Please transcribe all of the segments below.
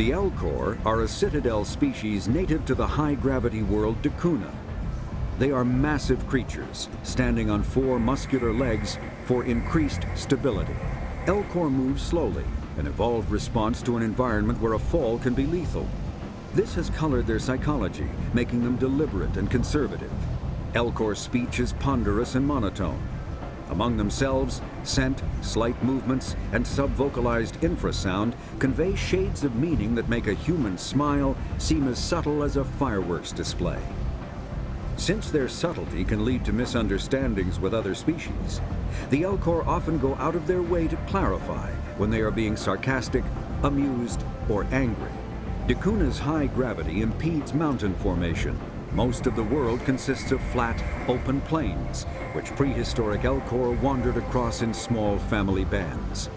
The Elcor are a citadel species native to the high-gravity world Dakuna. They are massive creatures, standing on 4 muscular legs for increased stability. Elcor move slowly, an evolved response to an environment where a fall can be lethal. This has colored their psychology, making them deliberate and conservative. Elcor speech is ponderous and monotone. Among themselves, scent, slight movements, and sub-vocalized infrasound convey shades of meaning that make a human smile seem as subtle as a fireworks display. Since their subtlety can lead to misunderstandings with other species, the Elcor often go out of their way to clarify when they are being sarcastic, amused, or angry. Dakuna's high gravity impedes mountain formation. Most of the world consists of flat, open plains, which prehistoric Elcor wandered across in small family bands.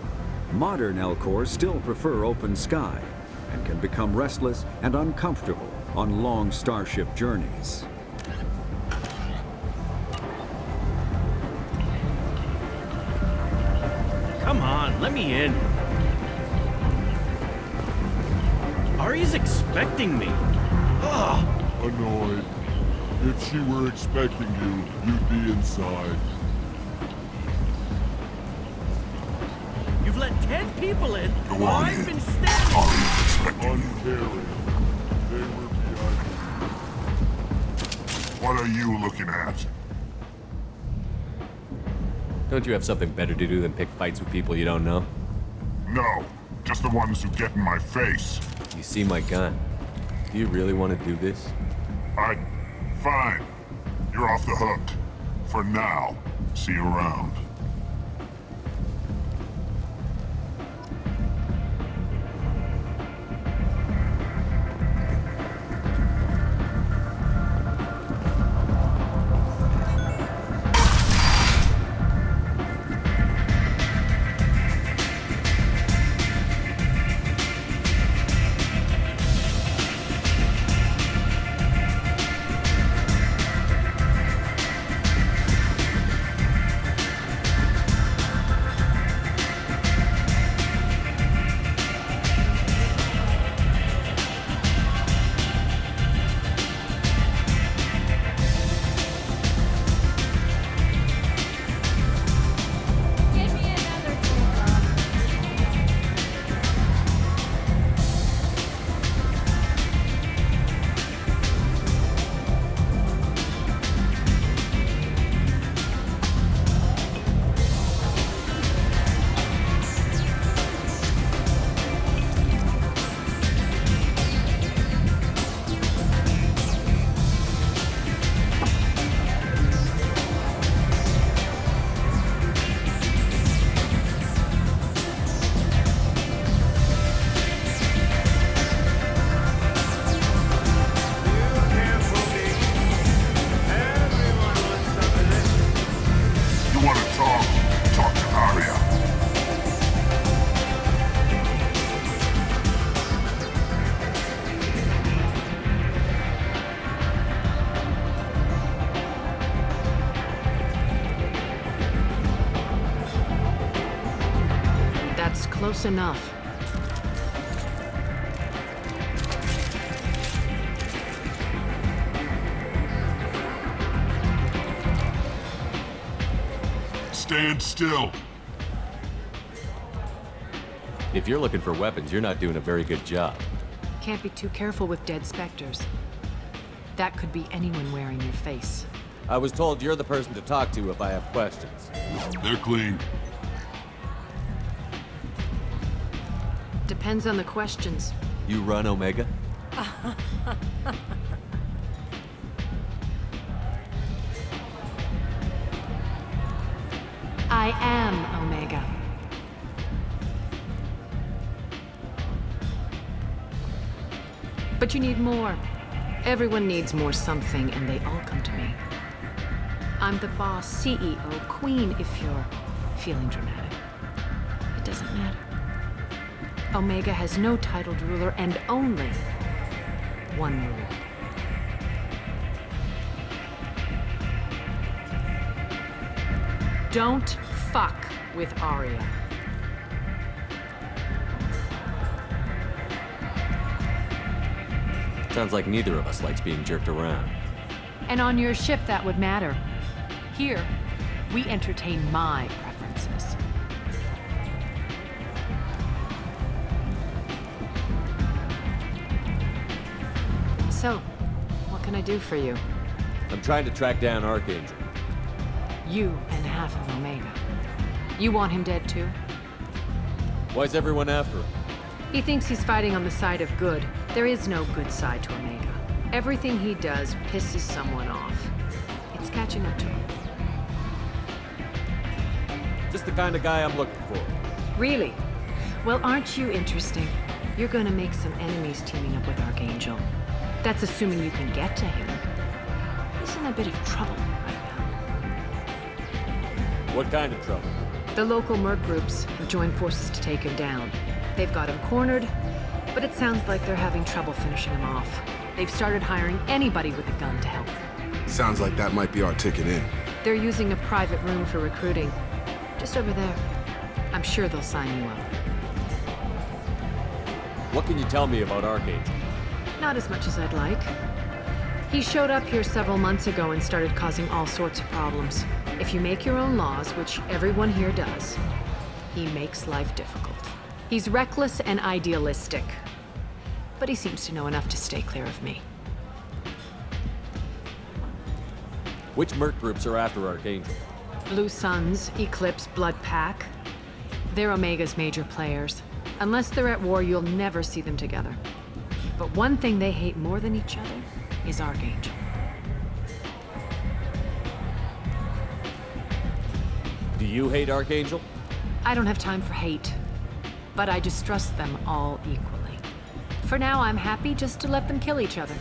Modern Elcor still prefer open sky and can become restless and uncomfortable on long starship journeys. Come on, let me in. Ari's expecting me. Ugh. Annoyed. If she were expecting you, you'd be inside. You've let 10 people in Go while on I've in. been standing. Ari expecting Uncaring. They were behind you. What are you looking at? Don't you have something better to do than pick fights with people you don't know? No, just the ones who get in my face. You see my gun. Do you really want to do this? Fine. You're off the hook. For now. See you around. Close enough. Stand still. If you're looking for weapons, you're not doing a very good job. Can't be too careful with dead specters. That could be anyone wearing your face. I was told you're the person to talk to if I have questions. They're clean. Depends on the questions. You run Omega? I am Omega. But you need more. Everyone needs more something, and they all come to me. I'm the boss, CEO, queen, if you're feeling dramatic. It doesn't matter. Omega has no titled ruler and only one rule. Don't fuck with Aria. Sounds like neither of us likes being jerked around. And on your ship, that would matter. Here, we entertain my preferences. So, what can I do for you? I'm trying to track down Archangel. You and half of Omega. You want him dead too? Why's everyone after him? He thinks he's fighting on the side of good. There is no good side to Omega. Everything he does pisses someone off. It's catching up to him. Just the kind of guy I'm looking for. Really? Well, aren't you interesting? You're gonna make some enemies teaming up with Archangel. That's assuming you can get to him. He's in a bit of trouble right now. What kind of trouble? The local merc groups have joined forces to take him down. They've got him cornered, but it sounds like they're having trouble finishing him off. They've started hiring anybody with a gun to help. Sounds like that might be our ticket in. They're using a private room for recruiting. Just over there. I'm sure they'll sign you up. What can you tell me about Archangel? Not as much as I'd like. He showed up here several months ago and started causing all sorts of problems. If you make your own laws, which everyone here does, he makes life difficult. He's reckless and idealistic. But he seems to know enough to stay clear of me. Which merc groups are after Archangel? Blue Suns, Eclipse, Blood Pack. They're Omega's major players. Unless they're at war, you'll never see them together. But one thing they hate more than each other is Archangel. Do you hate Archangel? I don't have time for hate, but I distrust them all equally. For now, I'm happy just to let them kill each other.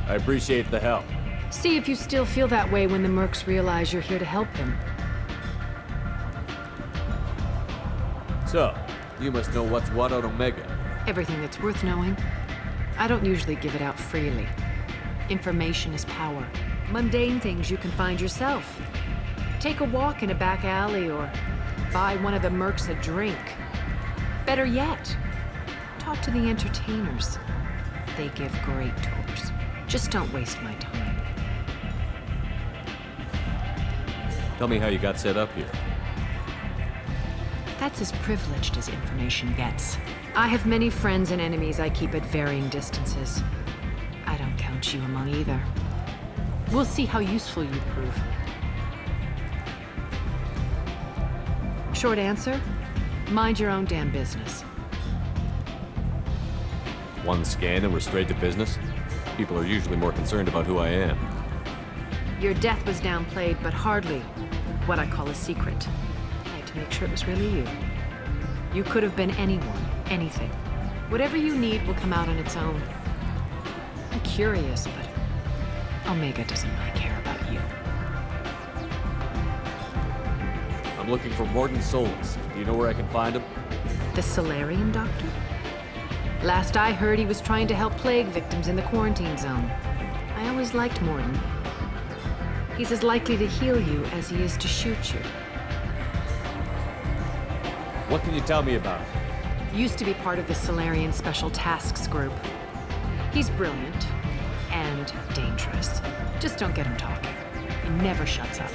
I appreciate the help. See if you still feel that way when the mercs realize you're here to help them. So, you must know what's what on Omega. Everything that's worth knowing. I don't usually give it out freely. Information is power. Mundane things you can find yourself. Take a walk in a back alley or buy one of the mercs a drink. Better yet, talk to the entertainers. They give great tours. Just don't waste my time. Tell me how you got set up here. That's as privileged as information gets. I have many friends and enemies I keep at varying distances. I don't count you among either. We'll see how useful you prove. Short answer, mind your own damn business. One scan and we're straight to business? People are usually more concerned about who I am. Your death was downplayed, but hardly what I call a secret. I had to make sure it was really you. You could have been anyone, anything. Whatever you need will come out on its own. I'm curious, but Omega doesn't really care about you. I'm looking for Mordin Solus. Do you know where I can find him? The Solarian doctor? Last I heard, he was trying to help plague victims in the quarantine zone. I always liked Mordin. He's as likely to heal you as he is to shoot you. What can you tell me about him? Used to be part of the Solarian Special Tasks Group. He's brilliant and dangerous. Just don't get him talking. He never shuts up.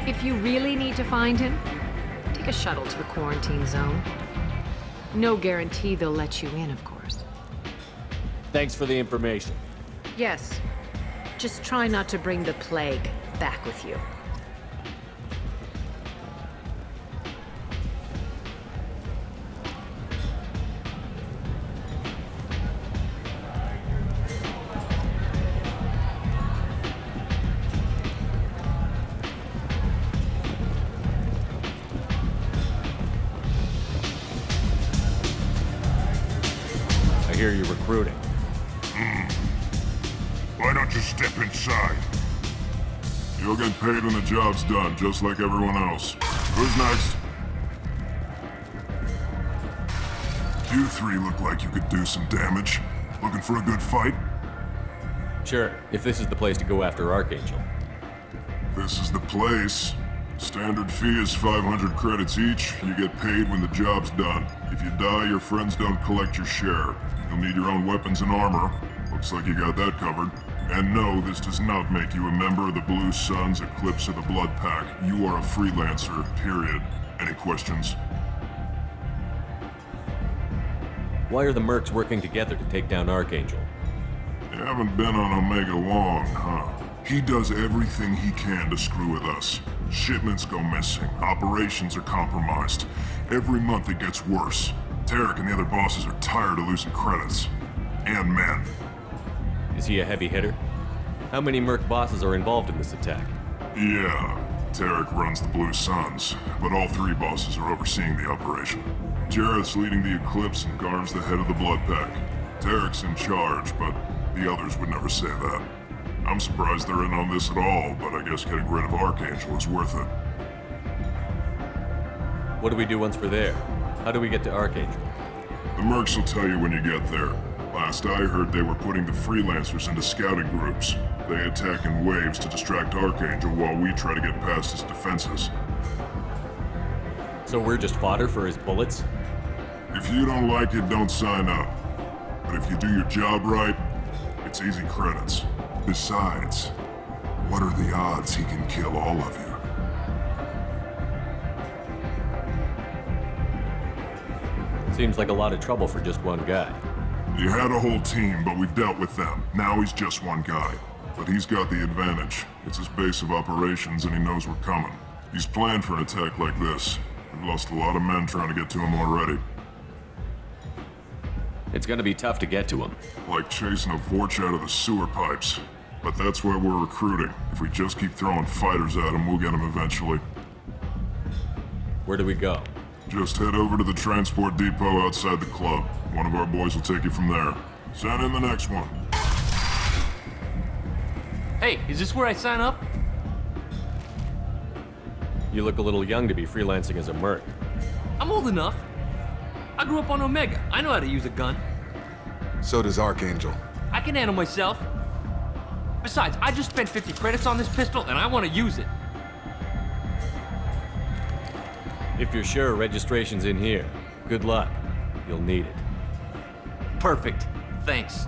If you really need to find him, take a shuttle to the quarantine zone. No guarantee they'll let you in, of course. Thanks for the information. Yes. Just try not to bring the plague back with you. I hear you're recruiting. Why don't you step inside? You'll get paid when the job's done, just like everyone else. Who's next? You three look like you could do some damage. Looking for a good fight? Sure, if this is the place to go after Archangel. This is the place. Standard fee is 500 credits each. You get paid when the job's done. If you die, your friends don't collect your share. You'll need your own weapons and armor. Looks like you got that covered. And no, this does not make you a member of the Blue Suns, Eclipse, or the Blood Pack. You are a freelancer, period. Any questions? Why are the mercs working together to take down Archangel? You haven't been on Omega long, huh? He does everything he can to screw with us. Shipments go missing. Operations are compromised. Every month it gets worse. Tarek and the other bosses are tired of losing credits. And men. Is he a heavy hitter? How many merc bosses are involved in this attack? Yeah, Tarek runs the Blue Suns, but all three bosses are overseeing the operation. Jareth's leading the Eclipse and Garv's the head of the Blood Pack. Tarek's in charge, but the others would never say that. I'm surprised they're in on this at all, but I guess getting rid of Archangel is worth it. What do we do once we're there? How do we get to Archangel? The mercs will tell you when you get there. Last I heard, they were putting the freelancers into scouting groups. They attack in waves to distract Archangel while we try to get past his defenses. So we're just fodder for his bullets? If you don't like it, don't sign up. But if you do your job right, it's easy credits. Besides, what are the odds he can kill all of you? Seems like a lot of trouble for just one guy. You had a whole team, but we've dealt with them. Now he's just one guy. But he's got the advantage. It's his base of operations and he knows we're coming. He's planned for an attack like this. We've lost a lot of men trying to get to him already. It's gonna be tough to get to him. Like chasing a Vorch out of the sewer pipes. But that's why we're recruiting. If we just keep throwing fighters at him, we'll get him eventually. Where do we go? Just head over to the transport depot outside the club. One of our boys will take you from there. Send in the next one. Hey, is this where I sign up? You look a little young to be freelancing as a merc. I'm old enough. I grew up on Omega. I know how to use a gun. So does Archangel. I can handle myself. Besides, I just spent 50 credits on this pistol and I want to use it. If you're sure registration's in here, good luck. You'll need it. Perfect. Thanks.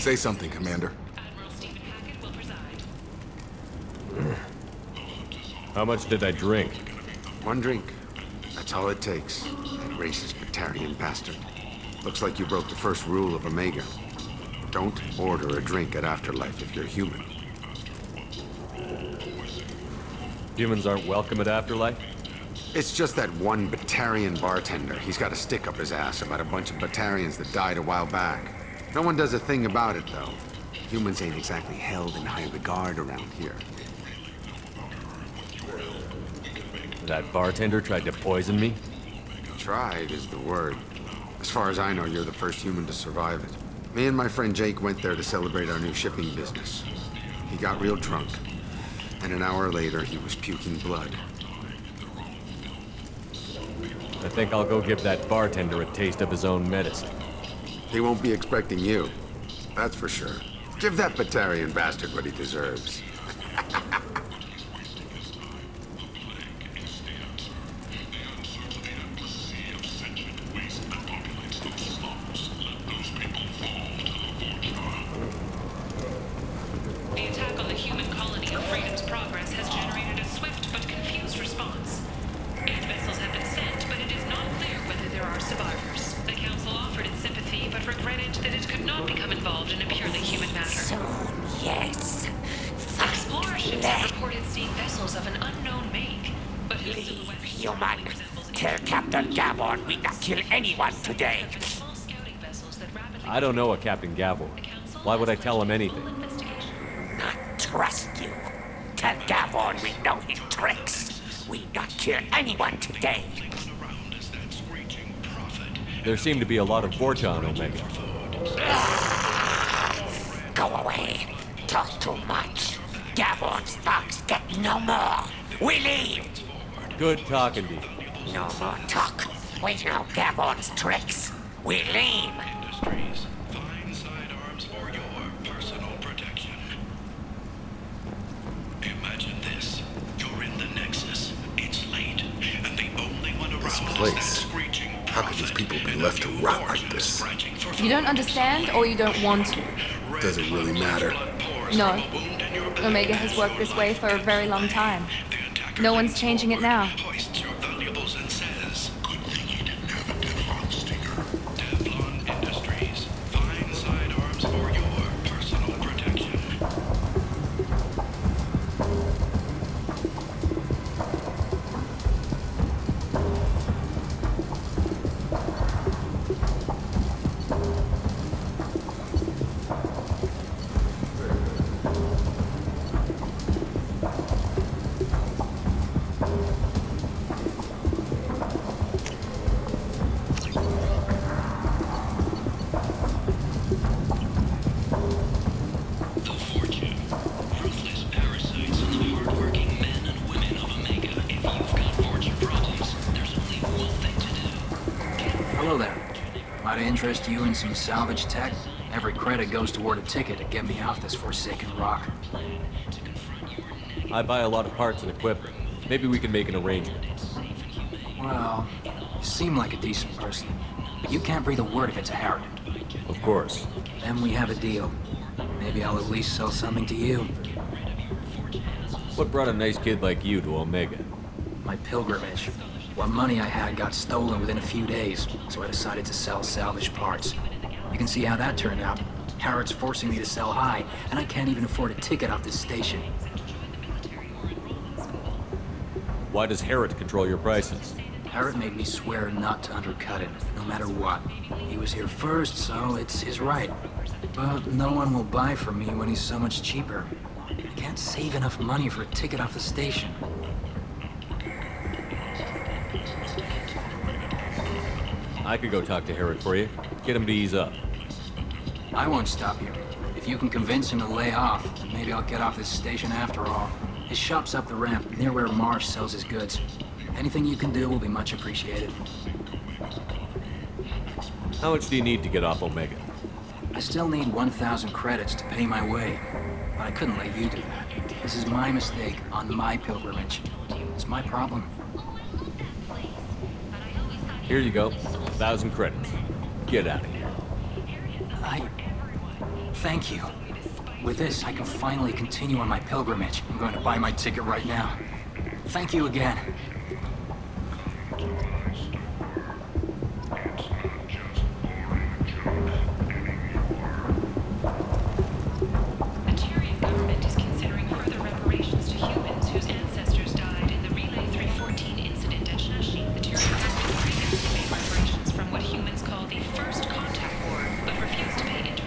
Say something, Commander. Admiral Stephen Hackett will preside. How much did I drink? One drink. That's all it takes. Racist Batarian bastard. Looks like you broke the first rule of Omega. Don't order a drink at Afterlife if you're human. Humans aren't welcome at Afterlife? It's just that one Batarian bartender. He's got a stick up his ass about a bunch of Batarians that died a while back. No one does a thing about it, though. Humans ain't exactly held in high regard around here. That bartender tried to poison me? Tried is the word. As far as I know, you're the first human to survive it. Me and my friend Jake went there to celebrate our new shipping business. He got real drunk, and an hour later, he was puking blood. I think I'll go give that bartender a taste of his own medicine. He won't be expecting you. That's for sure. Give that Batarian bastard what he deserves. The attack on the human colony of Freedom's Progress has generated a swift but confused response. 8 vessels have been sent, but it is not clear whether there are survivors. The Council offered its sympathy, but regretted that it could not become involved in a purely human matter. Soon, yes. Explorers have reported seeing vessels of an unknown make, but whose silhouette Human. resembles Tell Captain Gavon we not kill anyone today. small scouting vessels that rapidly I don't know a Captain Gavor. Why would I tell him anything? Not trust you. Tell Gavon we know his tricks. We not kill anyone today. There seem to be a lot of Vorta on Omega. Go away. Talk too much. Gavon's thugs get no more. We leave. Good talking to you. No more talk. We know Gavon's tricks. We leave. Industries. Find sidearms for your personal protection. Imagine this. You're in the Nexus. It's late, and the only one around This is place. that screeching How could these prophet, people be and left to a few rot forces like this? scratching for You don't food. understand, or you don't want to? Does it really matter? No. From a wound in your back. Omega has worked this way for a very long time. The attacker No one's leans changing it forward, now. hoists your valuables and says, "Good thing you didn't have a Teflon stinger." Teflon Industries. Find sidearms for your personal protection. The fortune. Ruthless parasites on the hardworking men and women of Omega. If you've got fortune problems, there's only one thing to do. Hello there. Might I interest you in some salvage tech? Every credit goes toward a ticket to get me off this forsaken rock. I buy a lot of parts and equipment. Maybe we can make an arrangement. Well, you seem like a decent person, but you can't breathe a word if it's a Harrod. Of course. Then we have a deal. Maybe I'll at least sell something to you. What brought a nice kid like you to Omega? My pilgrimage. What money I had got stolen within a few days, so I decided to sell salvage parts. You can see how that turned out. Harrod's forcing me to sell high, and I can't even afford a ticket off this station. Why does Harrod control your prices? Harrod made me swear not to undercut it, no matter what. He was here first, so it's his right. But no one will buy from me when he's so much cheaper. I can't save enough money for a ticket off the station. I could go talk to Harrod for you. Get him to ease up. I won't stop you. If you can convince him to lay off, then maybe I'll get off this station after all. His shop's up the ramp, near where Marsh sells his goods. Anything you can do will be much appreciated. How much do you need to get off Omega? I still need 1,000 credits to pay my way, but I couldn't let you do that. This is my mistake on my pilgrimage. It's my problem. Here you go. 1,000 credits. Get out of here. Thank you. With this, I can finally continue on my pilgrimage. I'm going to buy my ticket right now. Thank you again. The Tyrian government is considering further reparations to humans whose ancestors died in the Relay 314 incident at Shashi. The Tyrian government previously made reparations from what humans call the First Contact War, but refused to pay interest.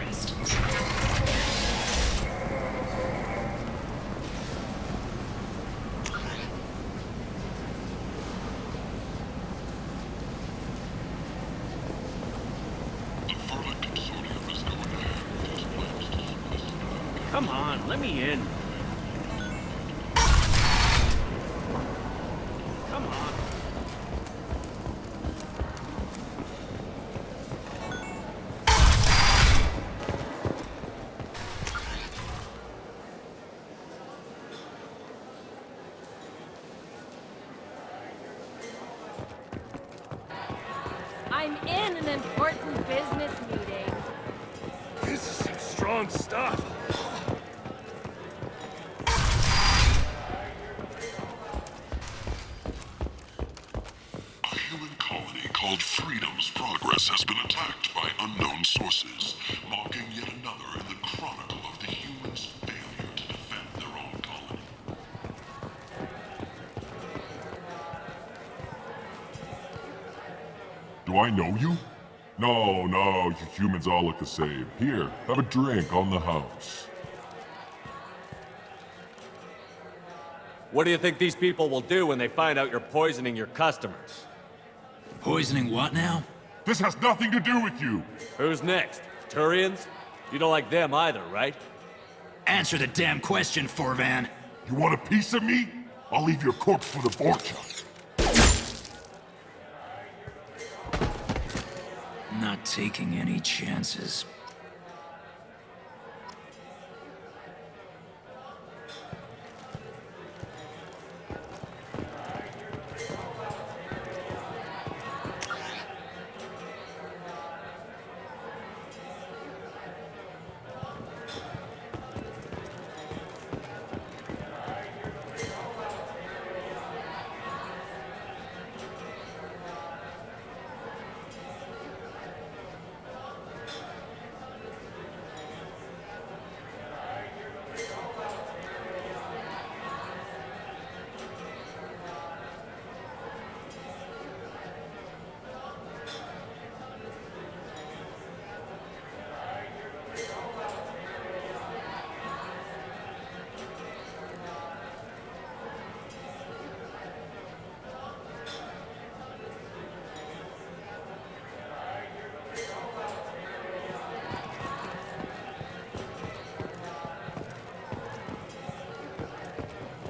Come on, let me in. Come on. I'm in an important business meeting. This is some strong stuff. A human colony called Freedom's progress has been attacked by unknown sources, marking yet another in the chronicle of the humans' failure to defend their own colony. Do I know you? No, you humans all look the same. Here, have a drink on the house. What do you think these people will do when they find out you're poisoning your customers? Poisoning what now? This has nothing to do with you! Who's next? Turians? You don't like them either, right? Answer the damn question, Forvan. You want a piece of me? I'll leave your corpse for the Vorcha. Not taking any chances.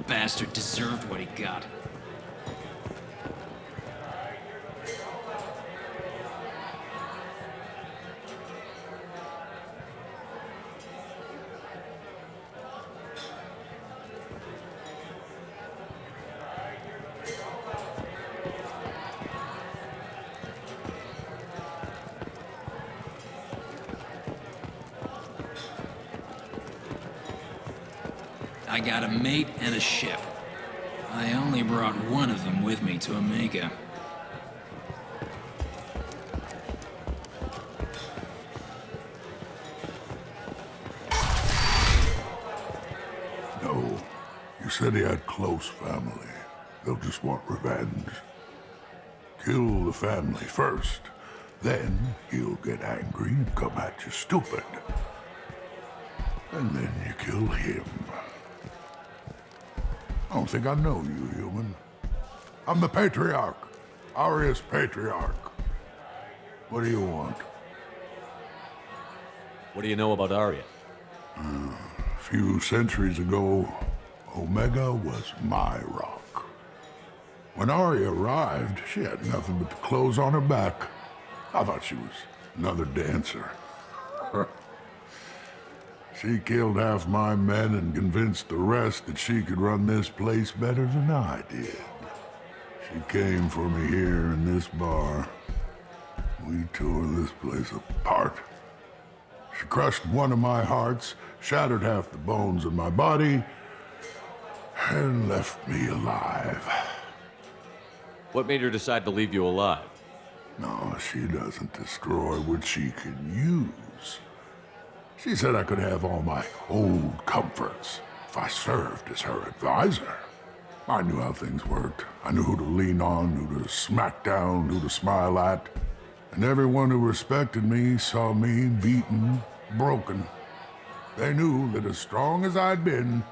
Bastard deserved what he got. I got a mate and a ship. I only brought one of them with me to Omega. No. You said he had close family. They'll just want revenge. Kill the family first. Then he'll get angry and come at you stupid. And then you kill him. I don't think I know you, human. I'm the Patriarch. Arius Patriarch. What do you want? What do you know about Arya? A few centuries ago, Omega was my rock. When Arya arrived, she had nothing but the clothes on her back. I thought she was another dancer. She killed half my men and convinced the rest that she could run this place better than I did. She came for me here in this bar. We tore this place apart. She crushed one of my hearts, shattered half the bones in my body, and left me alive. What made her decide to leave you alive? No, she doesn't destroy what she can use. She said I could have all my old comforts if I served as her advisor. I knew how things worked. I knew who to lean on, who to smack down, who to smile at. And everyone who respected me saw me beaten, broken. They knew that as strong as I'd been,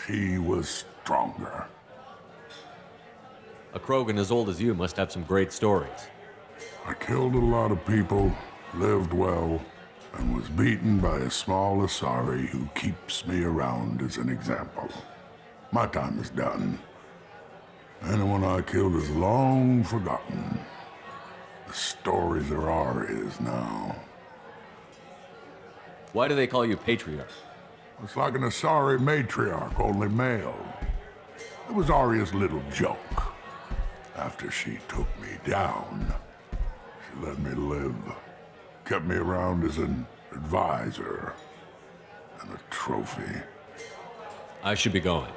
she was stronger. A Krogan as old as you must have some great stories. I killed a lot of people, lived well, and was beaten by a small Asari who keeps me around as an example. My time is done. Anyone I killed is long forgotten. The story there are is now. Why do they call you Patriarch? It's like an Asari matriarch, only male. It was Arya's little joke. After she took me down, she let me live. Kept me around as an advisor and a trophy. I should be going.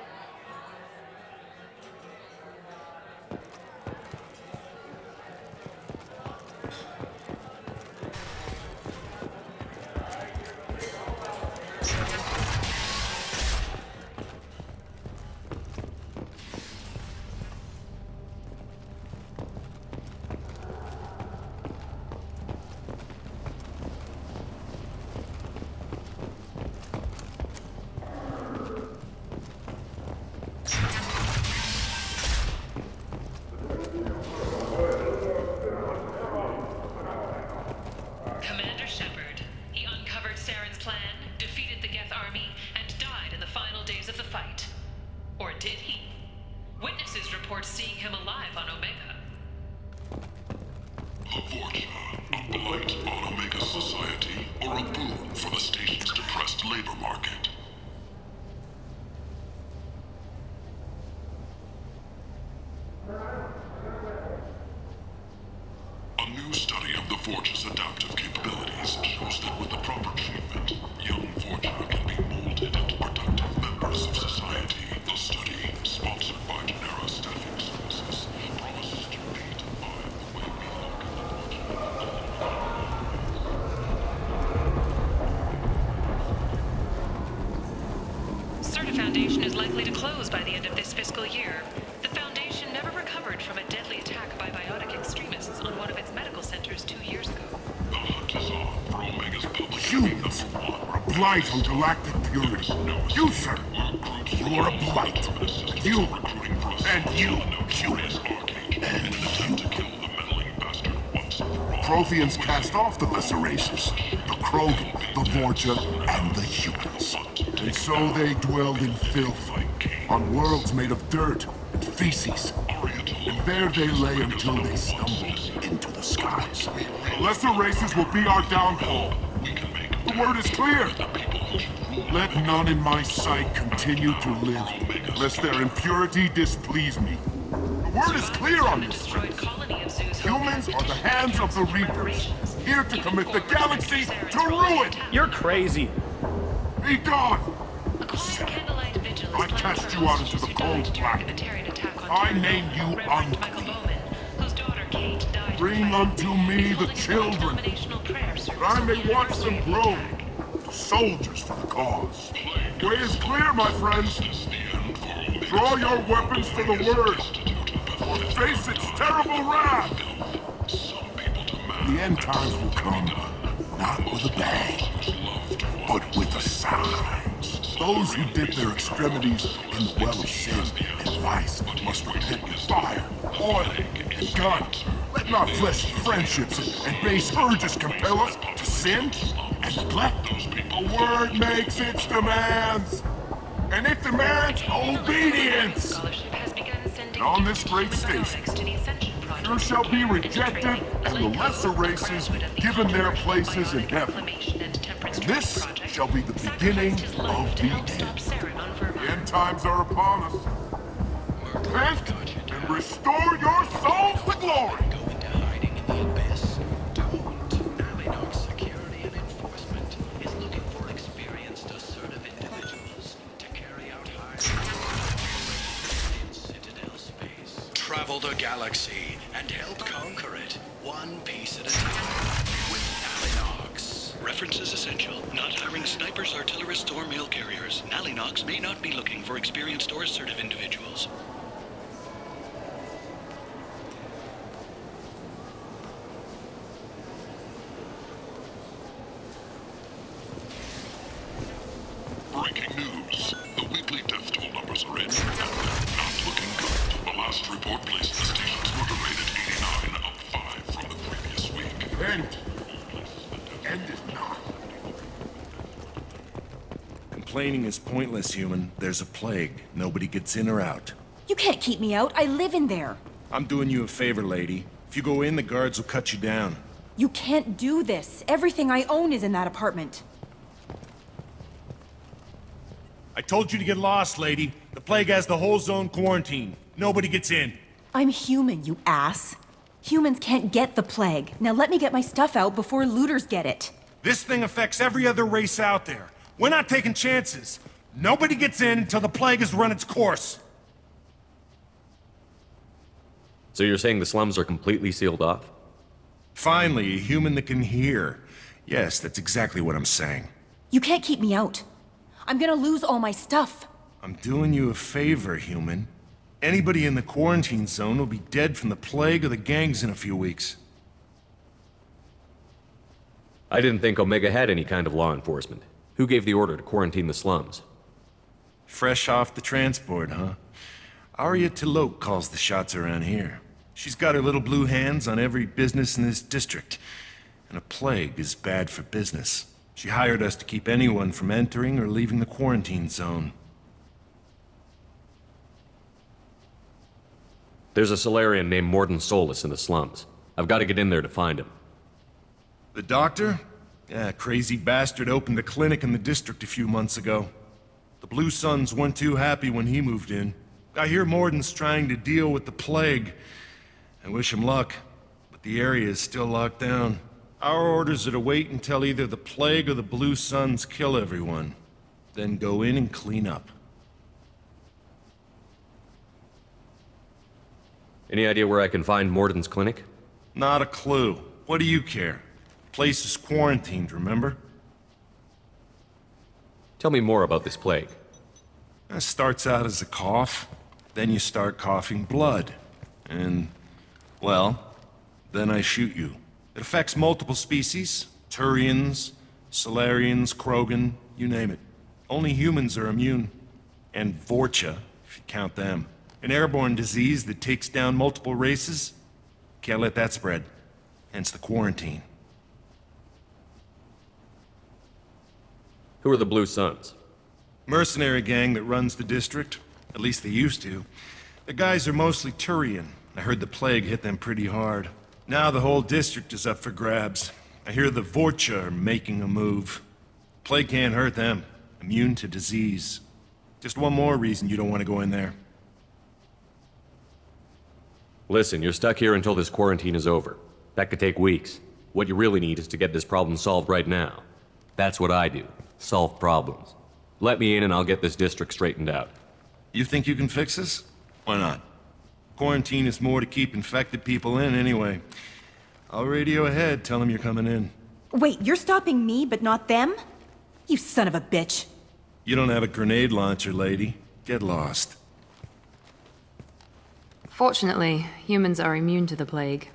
Commander Shepard. He uncovered Saren's plan, defeated the Geth army, and died in the final days of the fight. Or did he? Witnesses report seeing him alive on Omega. A Vorcha, a blight on Omega society, or a boon for the station's depressed labor market. A new study of the Vorcha's adaptive capabilities shows that with the proper treatment, young Vorcha can be molded into productive members of society. The study, sponsored by Genera Staffing Services, promises to redefine the way we look at the Certa Foundation is likely to close by the end of this fiscal year. The Foundation never recovered from a deadly attack by biotic extremists on one of its medical centers 2 years ago. The hunt is on for Omega's public. Humans are a blight on galactic purity. You, sir, you are a blight. You, and you, humans, and you. Protheans cast off the lesser races, the Krogan, the Vorcha, and the humans. And so they dwelled in filth, on worlds made of dirt and feces. And there they lay until they stumbled into the skies. The lesser races will be our downfall. The word is clear. Let none in my sight continue to live, lest their impurity displease me. The word is clear on this. Humans are the hands of the Reapers, here to commit the galaxy to ruin! You're crazy. Be gone! I cast you out into the cold black. I name you unclean. Bring unto me the children, that I may watch them grow to soldiers for the cause. The way is clear, my friends. Draw your weapons for the word, or face its terrible wrath. The end times will come, not with a bang, but with a sigh. Those who dip their extremities in the well of sin and vice must repent with fire, oil, and gun. Let not fleshly friendships and base urges compel us to sin and neglect. The word makes its demands, and it demands obedience. And on this great station, there shall be rejected and the lesser races given their places in heaven. And this shall be the beginning of the end. The end times are upon us. Repent and restore your souls to glory. one piece at a time. With Nalinox. References essential. Not hiring snipers, artillerists, or mail carriers. Nalinox may not be looking for experienced or assertive individuals. Breaking news. The weekly death toll numbers are in. Not looking good. The last report placed the station's murder rate at 89, up 5 from the previous week. End it now. Complaining is pointless, human. There's a plague. Nobody gets in or out. You can't keep me out. I live in there. I'm doing you a favor, lady. If you go in, the guards will cut you down. You can't do this. Everything I own is in that apartment. I told you to get lost, lady. The plague has the whole zone quarantined. Nobody gets in. I'm human, you ass. Humans can't get the plague. Now let me get my stuff out before looters get it. This thing affects every other race out there. We're not taking chances. Nobody gets in until the plague has run its course. So you're saying the slums are completely sealed off? Finally, a human that can hear. Yes, that's exactly what I'm saying. You can't keep me out. I'm gonna lose all my stuff. I'm doing you a favor, human. Anybody in the quarantine zone will be dead from the plague or the gangs in a few weeks. I didn't think Omega had any kind of law enforcement. Who gave the order to quarantine the slums? Fresh off the transport, huh? Arya Tilok calls the shots around here. She's got her little blue hands on every business in this district. And a plague is bad for business. She hired us to keep anyone from entering or leaving the quarantine zone. There's a Solarian named Mordin Solus in the slums. I've got to get in there to find him. The doctor? Yeah, crazy bastard opened a clinic in the district a few months ago. The Blue Suns weren't too happy when he moved in. I hear Mordin's trying to deal with the plague. I wish him luck, but the area is still locked down. Our orders are to wait until either the plague or the Blue Suns kill everyone. Then go in and clean up. Any idea where I can find Mordin's clinic? Not a clue. What do you care? The place is quarantined, remember? Tell me more about this plague. It starts out as a cough, then you start coughing blood. And, well, then I shoot you. It affects multiple species. Turians, Solarians, Krogan, you name it. Only humans are immune. And Vorcha, if you count them. An airborne disease that takes down multiple races. Can't let that spread. Hence the quarantine. Who are the Blue Suns? Mercenary gang that runs the district. At least they used to. The guys are mostly Turian. I heard the plague hit them pretty hard. Now the whole district is up for grabs. I hear the Vorcha are making a move. Plague can't hurt them. Immune to disease. Just one more reason you don't want to go in there. Listen, you're stuck here until this quarantine is over. That could take weeks. What you really need is to get this problem solved right now. That's what I do. Solve problems. Let me in and I'll get this district straightened out. You think you can fix this? Why not? Quarantine is more to keep infected people in anyway. I'll radio ahead, tell them you're coming in. Wait, you're stopping me, but not them? You son of a bitch. You don't have a grenade launcher, lady. Get lost. Fortunately, humans are immune to the plague.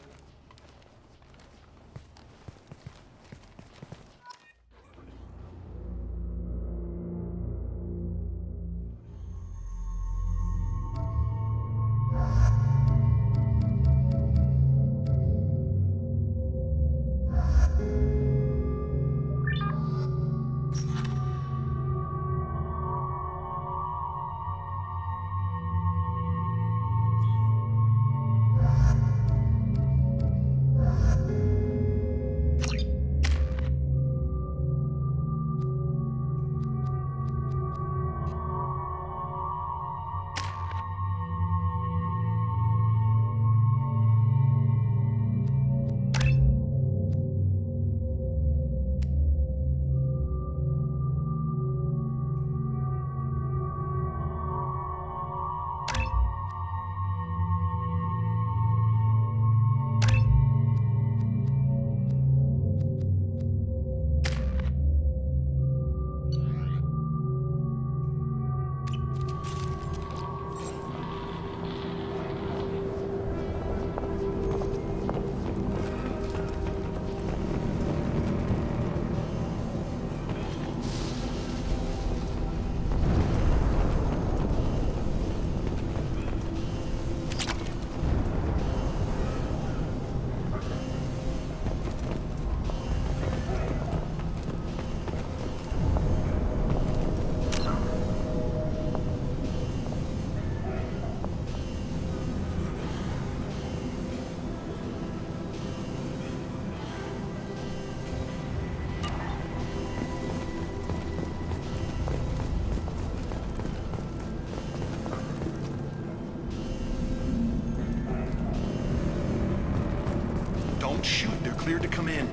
Don't shoot. They're cleared to come in.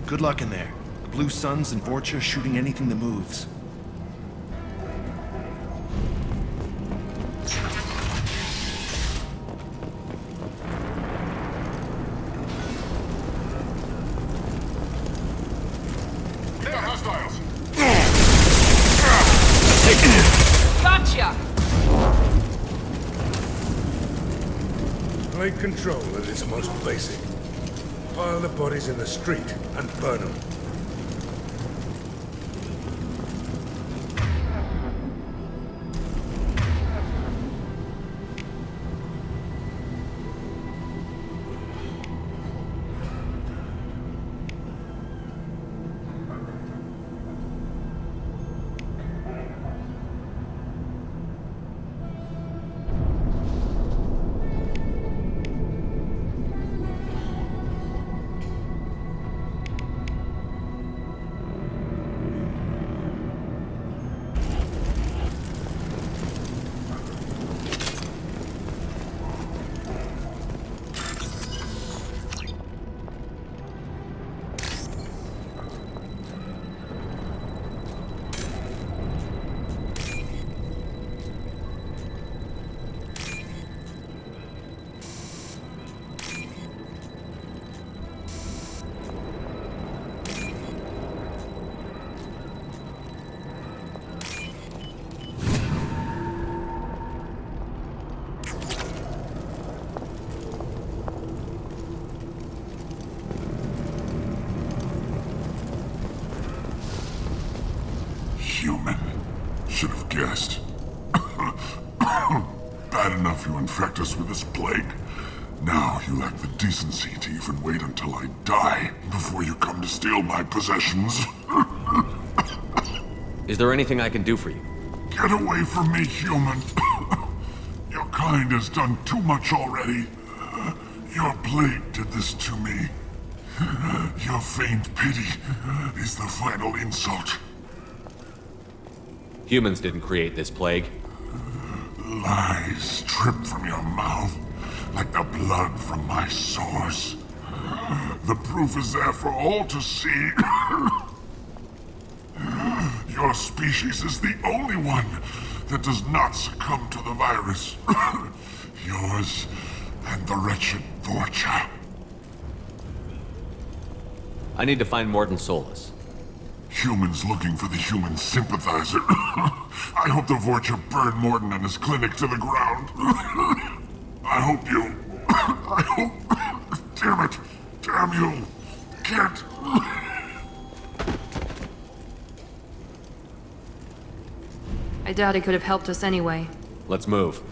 Good luck in there. The Blue Suns and Vorcha shooting anything that moves. They're hostiles! Gotcha! Take control at its most basic. Pile the bodies in the street and burn them. Human. Should have guessed. Bad enough you infect us with this plague. Now you lack the decency to even wait until I die before you come to steal my possessions. Is there anything I can do for you? Get away from me, human. Your kind has done too much already. Your plague did this to me. Your feigned pity is the final insult. Humans didn't create this plague. Lies drip from your mouth like the blood from my sores. The proof is there for all to see. Your species is the only one that does not succumb to the virus. Yours and the wretched Vorcha. I need to find Mordin Solus. Humans looking for the human sympathizer. I hope the Vorcha burned Mordin and his clinic to the ground. I hope you... I hope... Damn it! Damn you! Can't... I doubt he could have helped us anyway. Let's move.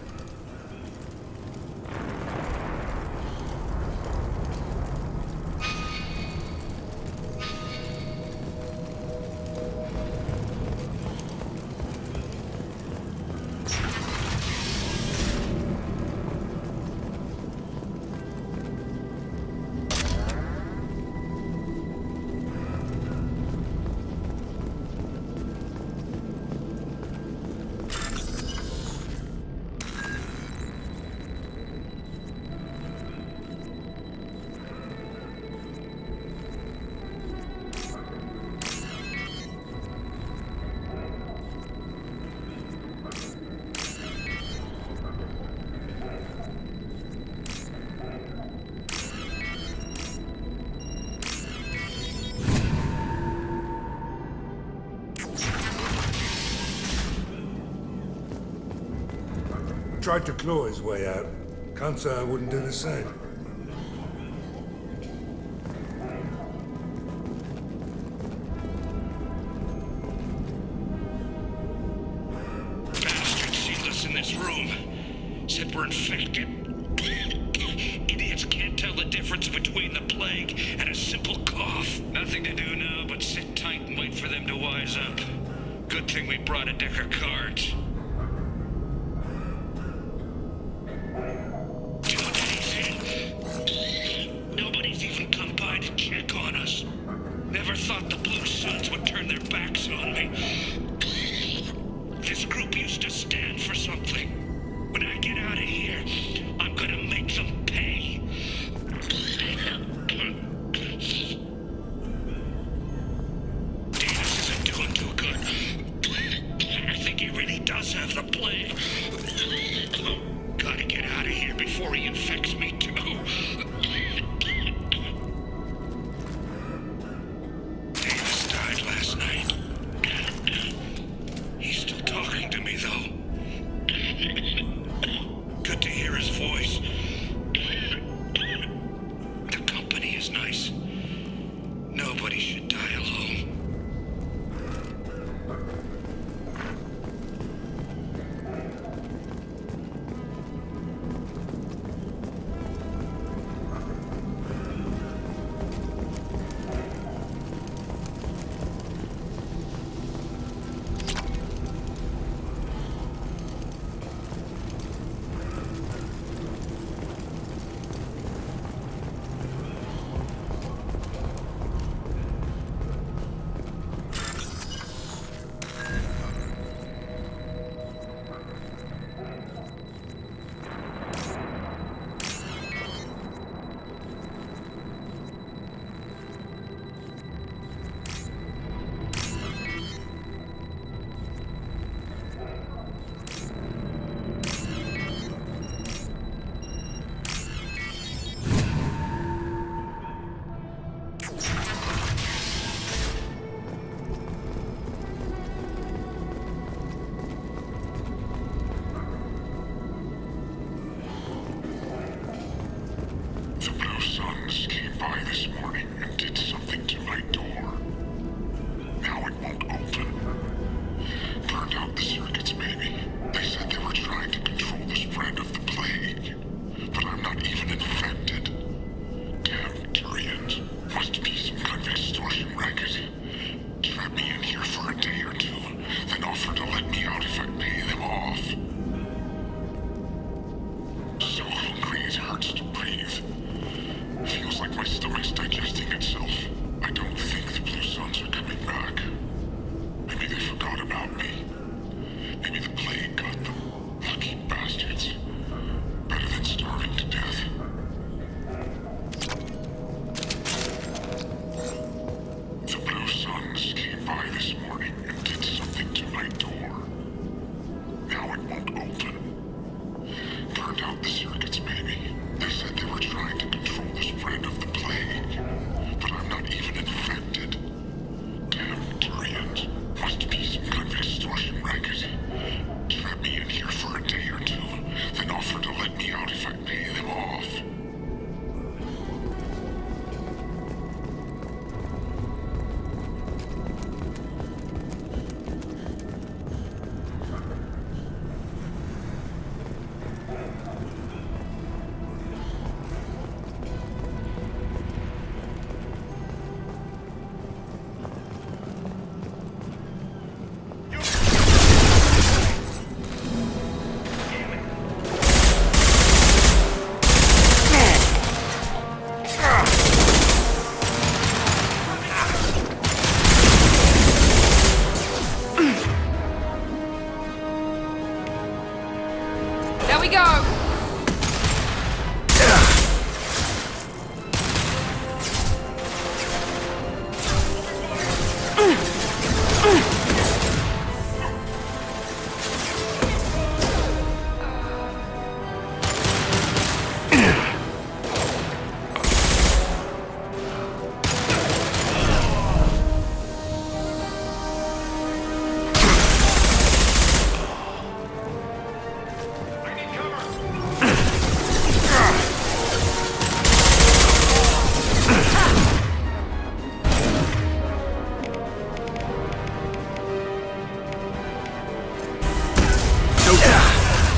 Tried to claw his way out. Can't say I wouldn't do the same. Bastard sees us in this room. Said we're infected. Idiots can't tell the difference between the plague nothing to do now but sit tight and wait for them to wise up. Good thing we brought a deck of cards. 2 days in. Nobody's even come by to check on us. Never thought the Blue Suns would turn their backs on me. This group used to stand for something. When I get out of here, I'm gonna make them pay. Davis isn't doing too good. I think he really does have the plague. Gotta get out of here before he infects me too. Davis died last night. He's still talking to me, though. Good to hear his voice. The company is nice. Nobody should die alone.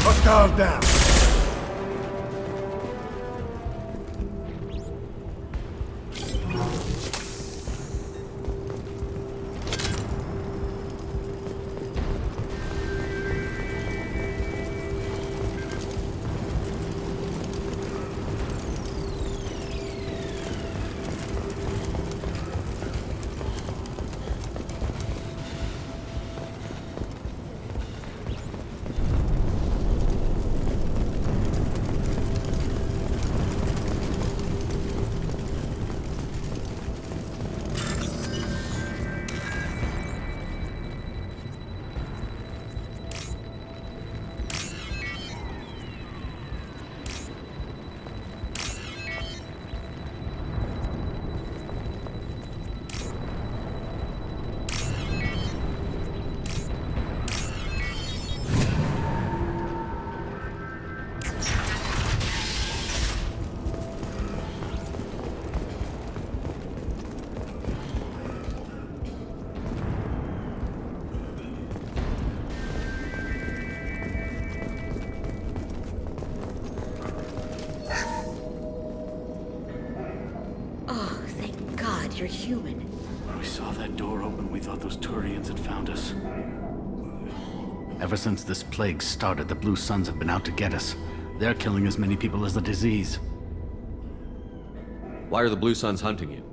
Hostiles down. God, you're human. When we saw that door open, we thought those Turians had found us. Ever since this plague started, the Blue Suns have been out to get us. They're killing as many people as the disease. Why are the Blue Suns hunting you?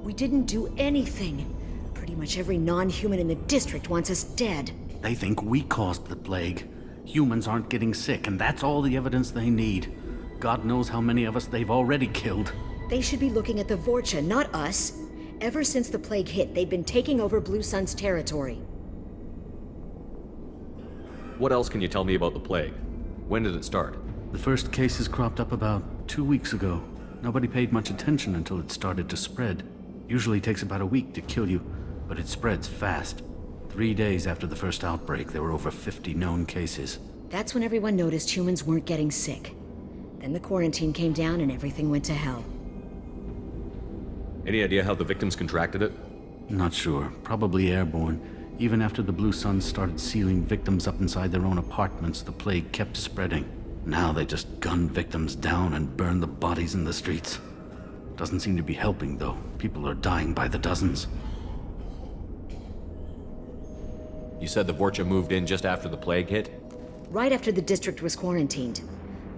We didn't do anything. Pretty much every non-human in the district wants us dead. They think we caused the plague. Humans aren't getting sick, and that's all the evidence they need. God knows how many of us they've already killed. They should be looking at the Vorcha, not us. Ever since the plague hit, they've been taking over Blue Sun's territory. What else can you tell me about the plague? When did it start? The first cases cropped up about 2 weeks ago. Nobody paid much attention until it started to spread. Usually takes about a week to kill you, but it spreads fast. 3 days after the first outbreak, there were over 50 known cases. That's when everyone noticed humans weren't getting sick. Then the quarantine came down and everything went to hell. Any idea how the victims contracted it? Not sure. Probably airborne. Even after the Blue Suns started sealing victims up inside their own apartments, the plague kept spreading. Now they just gun victims down and burn the bodies in the streets. Doesn't seem to be helping, though. People are dying by the dozens. You said the Vorcha moved in just after the plague hit? Right after the district was quarantined.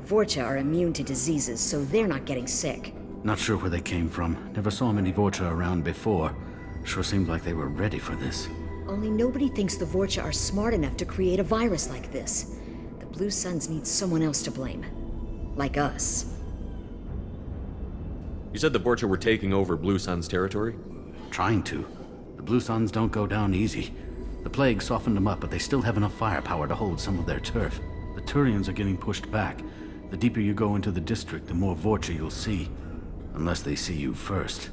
Vorcha are immune to diseases, so they're not getting sick. Not sure where they came from. Never saw many Vorcha around before. Sure seemed like they were ready for this. Only nobody thinks the Vorcha are smart enough to create a virus like this. The Blue Suns need someone else to blame. Like us. You said the Vorcha were taking over Blue Sun's territory? Trying to. The Blue Suns don't go down easy. The plague softened them up, but they still have enough firepower to hold some of their turf. The Turians are getting pushed back. The deeper you go into the district, the more Vorcha you'll see. Unless they see you first.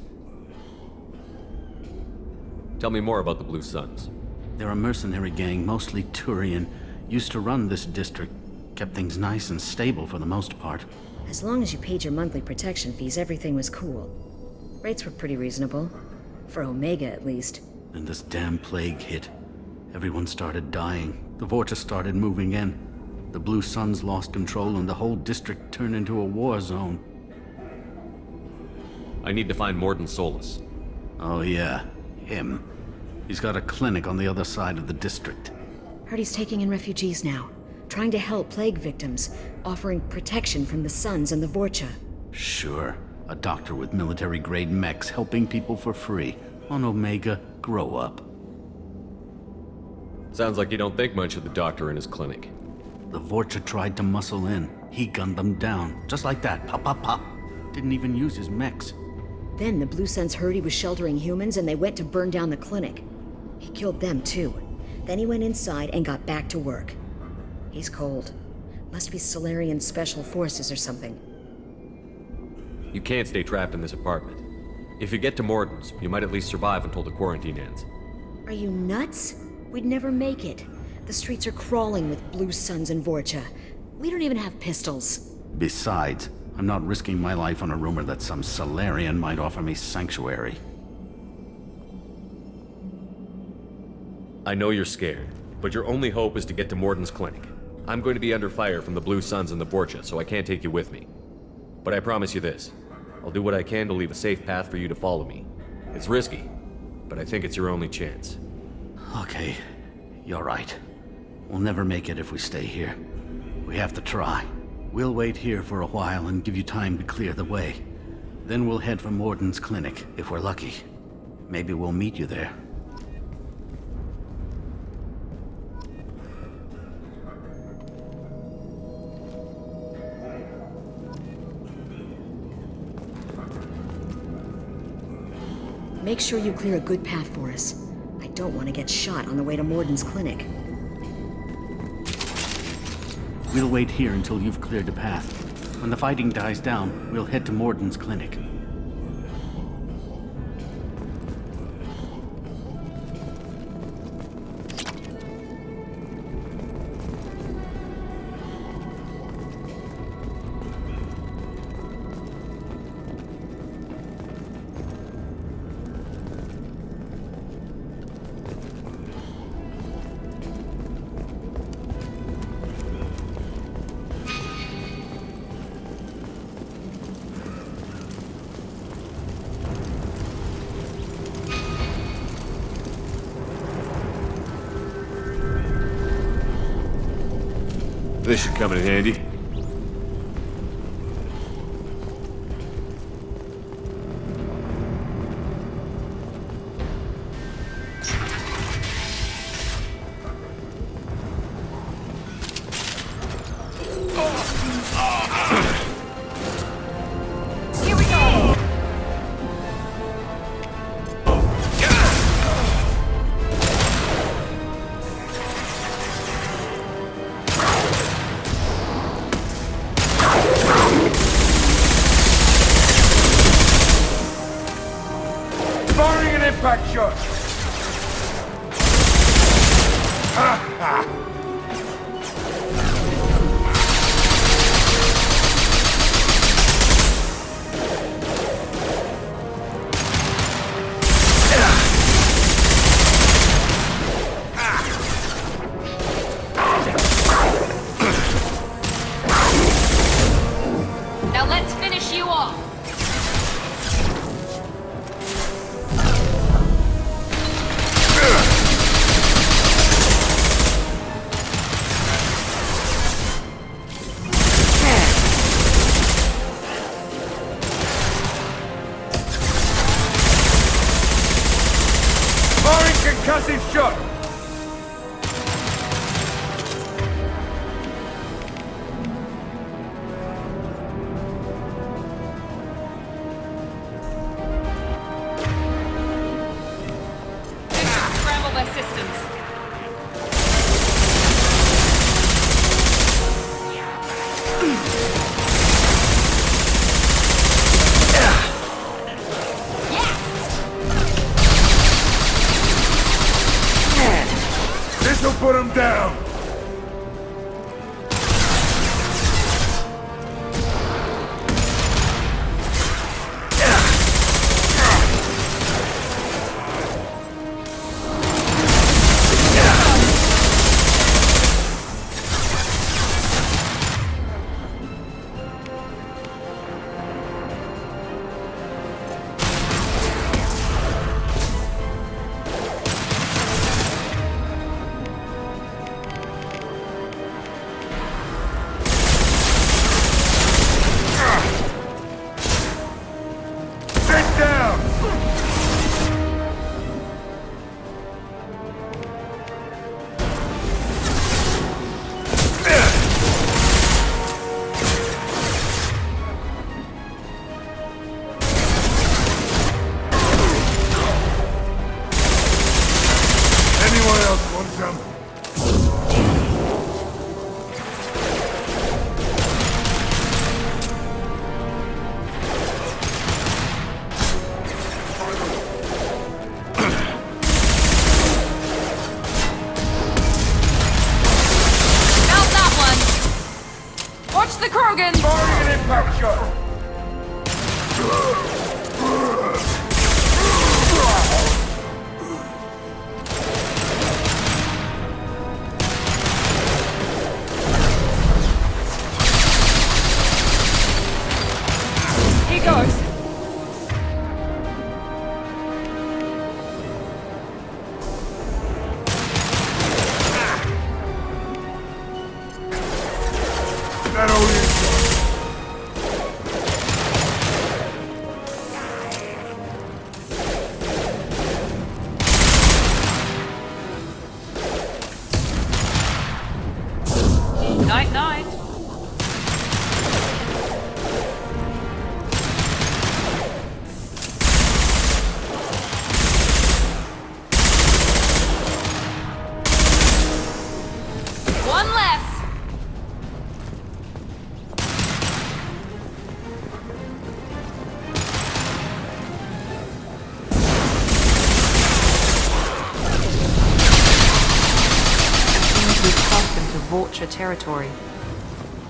Tell me more about the Blue Suns. They're a mercenary gang, mostly Turian. Used to run this district. Kept things nice and stable for the most part. As long as you paid your monthly protection fees, everything was cool. Rates were pretty reasonable. For Omega, at least. Then this damn plague hit. Everyone started dying. The Vorcha started moving in. The Blue Suns lost control and the whole district turned into a war zone. I need to find Mordin Solus. Oh yeah, him. He's got a clinic on the other side of the district. Heard he's taking in refugees now. Trying to help plague victims. Offering protection from the Suns and the Vorcha. Sure. A doctor with military-grade mechs helping people for free. On Omega, grow up. Sounds like you don't think much of the doctor in his clinic. The Vorcha tried to muscle in. He gunned them down. Just like that. Pop, pop, pop. Didn't even use his mechs. Then the Blue Suns heard he was sheltering humans and they went to burn down the clinic. He killed them too. Then he went inside and got back to work. He's cold. Must be Solarian Special Forces or something. You can't stay trapped in this apartment. If you get to Mordin's, you might at least survive until the quarantine ends. Are you nuts? We'd never make it. The streets are crawling with Blue Suns and Vorcha. We don't even have pistols. Besides, I'm not risking my life on a rumor that some Solarian might offer me sanctuary. I know you're scared, but your only hope is to get to Mordin's clinic. I'm going to be under fire from the Blue Suns and the Vorcha, so I can't take you with me. But I promise you this. I'll do what I can to leave a safe path for you to follow me. It's risky, but I think it's your only chance. Okay, you're right. We'll never make it if we stay here. We have to try. We'll wait here for a while and give you time to clear the way. Then we'll head for Mordin's clinic, if we're lucky. Maybe we'll meet you there. Make sure you clear a good path for us. I don't want to get shot on the way to Mordin's clinic. We'll wait here until you've cleared the path. When the fighting dies down, we'll head to Mordin's clinic. This should come in handy. Here we go! Firing an impact shot! Ha ha! Now let's finish you off! Firing concussive shot! Scramble their systems. This'll put him down! Sit down! Anyone else want some? Not that one! Watch the Krogan! Firing an impact shot! Here goes! That old insult. Night night! One less! We've crossed into Vulture territory.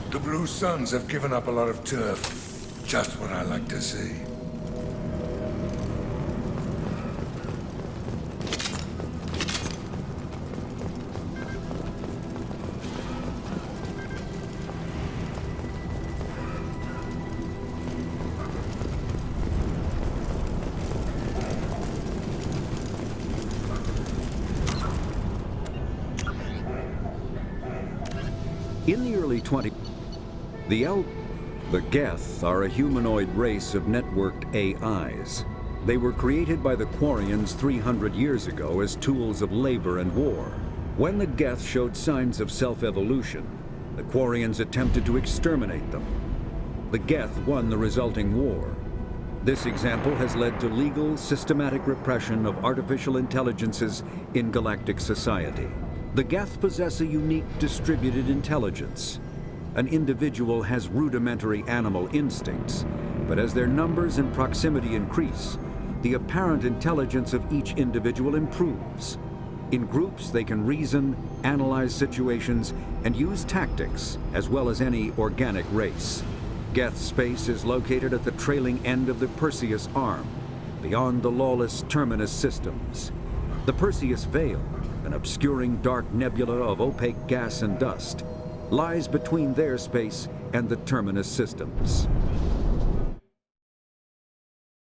The Blue Suns have given up a lot of turf. Just what I like to see. In the early the Geth are a humanoid race of networked AIs. They were created by the Quarians 300 years ago as tools of labor and war. When the Geth showed signs of self-evolution, the Quarians attempted to exterminate them. The Geth won the resulting war. This example has led to legal, systematic repression of artificial intelligences in galactic society. The Geth possess a unique distributed intelligence. An individual has rudimentary animal instincts, but as their numbers and proximity increase, the apparent intelligence of each individual improves. In groups, they can reason, analyze situations, and use tactics, as well as any organic race. Geth space is located at the trailing end of the Perseus Arm, beyond the lawless Terminus systems. The Perseus Veil, an obscuring dark nebula of opaque gas and dust, lies between their space and the Terminus systems.